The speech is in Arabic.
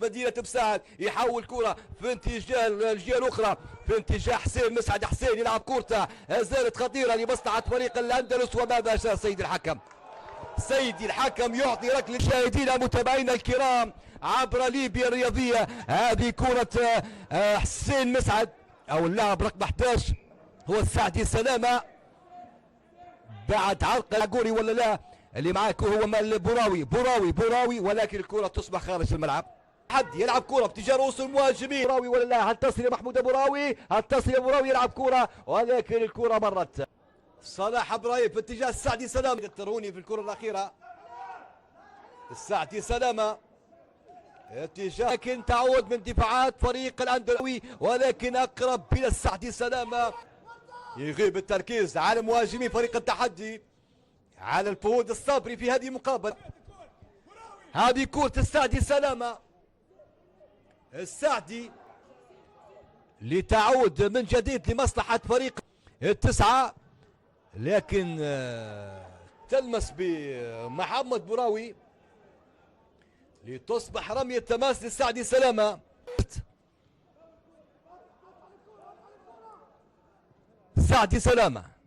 مدينة مساعد، يحول كرة في اتجاه الجهة الأخرى، في اتجاه حسين مسعد. حسين يلعب كورته زالت خطيرة لمصلحة فريق الأندلس. وماذا شاء سيد الحكم؟ سيدي الحكم يعطي ركلة للمشاهدين متابعينا الكرام عبر ليبيا الرياضية. هذه كرة حسين مسعد أو اللاعب رقم 11 هو السعدي سلامة، بعد عرق العقوري ولا لا؟ اللي معاك هو بوراوي ولكن الكرة تصبح خارج الملعب. حد يلعب كرة باتجاه رؤوس المهاجمين، بوراوي ولا لا؟ هل تصل يا محمود بوراوي؟ يلعب كرة ولكن الكرة مرت. صلاح ابراهيم في اتجاه السعدي سلامة، التروني في الكرة الأخيرة. السعدي سلامة اتجاه، لكن تعود من دفاعات فريق الأندلسي ولكن أقرب إلى السعدي سلامة. يغيب التركيز على مهاجمي فريق التحدي، على الفهود الصبري في هذه المقابلة. هذه كرة السعدي سلامة، السعدي لتعود من جديد لمصلحة فريق التسعة، لكن تلمس بمحمد بوراوي لتصبح رمية تماس للسعدي سلامة. السعدي سلامة